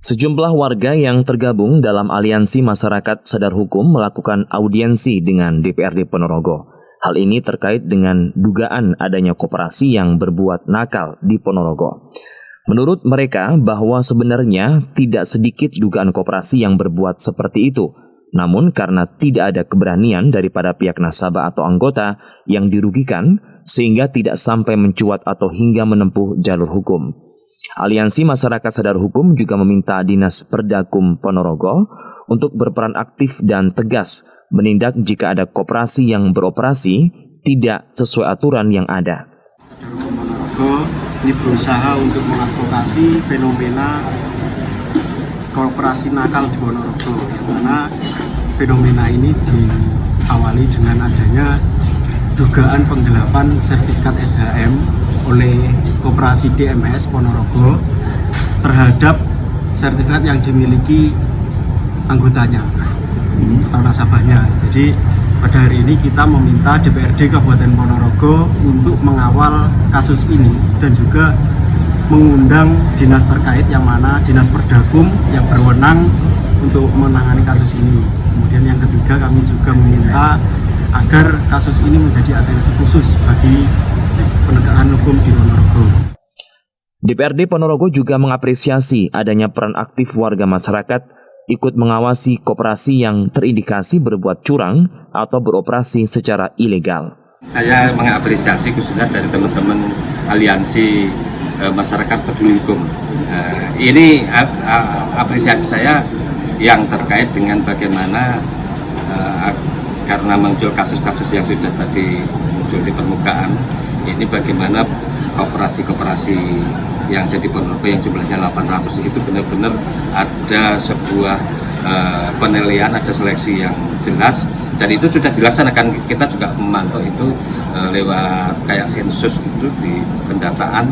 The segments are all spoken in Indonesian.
Sejumlah warga yang tergabung dalam Aliansi Masyarakat Sadar Hukum melakukan audiensi dengan DPRD Ponorogo. Hal ini terkait dengan dugaan adanya koperasi yang berbuat nakal di Ponorogo. Menurut mereka bahwa sebenarnya tidak sedikit dugaan koperasi yang berbuat seperti itu. Namun karena tidak ada keberanian daripada pihak nasabah atau anggota yang dirugikan sehingga tidak sampai mencuat atau hingga menempuh jalur hukum. Aliansi Masyarakat Sadar Hukum juga meminta Dinas Perdakum Ponorogo untuk berperan aktif dan tegas menindak jika ada koperasi yang beroperasi tidak sesuai aturan yang ada. Sadar Hukum Ponorogo ini berusaha untuk mengadvokasi fenomena koperasi nakal di Ponorogo, yang mana fenomena ini diawali dengan adanya dugaan penggelapan sertifikat SHM oleh Koperasi DMS Ponorogo terhadap sertifikat yang dimiliki anggotanya atau nasabahnya. Jadi pada hari ini kita meminta DPRD Kabupaten Ponorogo untuk mengawal kasus ini dan juga mengundang dinas terkait yang mana Dinas Perdakum yang berwenang untuk menangani kasus ini. Kemudian yang ketiga, kami juga meminta agar kasus ini menjadi atensi khusus bagi penegakan hukum di Ponorogo. DPRD Ponorogo juga mengapresiasi adanya peran aktif warga masyarakat ikut mengawasi koperasi yang terindikasi berbuat curang atau beroperasi secara ilegal. Saya mengapresiasi khususnya dari teman-teman Aliansi Masyarakat Peduli Hukum. Ini apresiasi saya yang terkait dengan bagaimana karena muncul kasus-kasus yang sudah tadi muncul di permukaan, ini bagaimana koperasi-koperasi yang jadi Ponorogo yang jumlahnya 800 itu benar-benar ada sebuah penilaian, ada seleksi yang jelas, dan itu sudah dilaksanakan. Kita juga memantau itu lewat kayak sensus itu di pendataan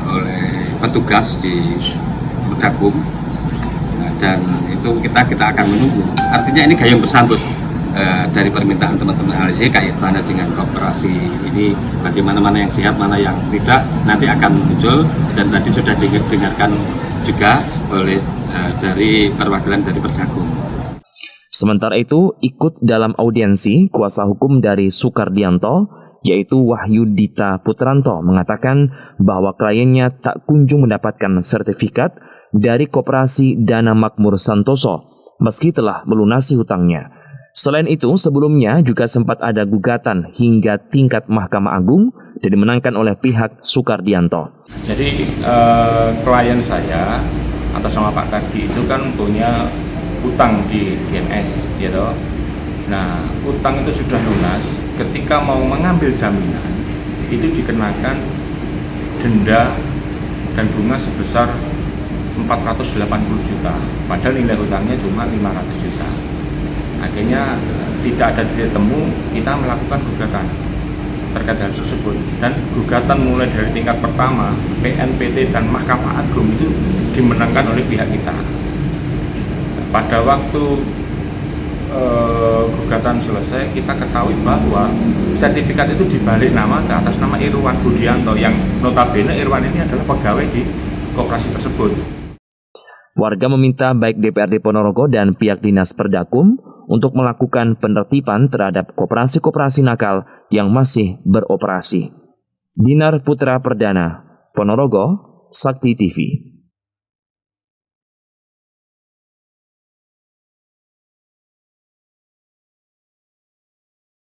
oleh petugas di Perdakum, dan itu kita akan menunggu. Artinya ini gayung bersambut dari permintaan teman-teman aliansi kaitannya dengan koperasi ini, bagaimana mana yang sehat, mana yang tidak, nanti akan muncul, dan tadi sudah didengarkan juga oleh dari perwakilan dari Perdakum. Sementara itu, ikut dalam audiensi kuasa hukum dari Sukardianto, yaitu Wahyudita Putranto, mengatakan bahwa kliennya tak kunjung mendapatkan sertifikat dari Koperasi Dana Makmur Santoso meski telah melunasi hutangnya. Selain itu, sebelumnya juga sempat ada gugatan hingga tingkat Mahkamah Agung dan dimenangkan oleh pihak Sukardianto. Jadi klien saya atas nama Pak Kadi itu kan punya utang di DMS, gitu. Nah, utang itu sudah lunas. Ketika mau mengambil jaminan, itu dikenakan denda dan bunga sebesar 480 juta, padahal nilai utangnya cuma 500 juta. Akhirnya tidak ada titik temu, kita melakukan gugatan terkait hal tersebut, dan gugatan mulai dari tingkat pertama, PNPT dan Mahkamah Agung itu dimenangkan oleh pihak kita. Pada waktu gugatan selesai, kita ketahui bahwa sertifikat itu dibalik nama ke atas nama Irwan Budianto, yang notabene Irwan ini adalah pegawai di koperasi tersebut. Warga meminta baik DPRD Ponorogo dan pihak Dinas Perdakum untuk melakukan penertiban terhadap koperasi-koperasi nakal yang masih beroperasi. Dinar Putra Perdana, Ponorogo, Sakti TV.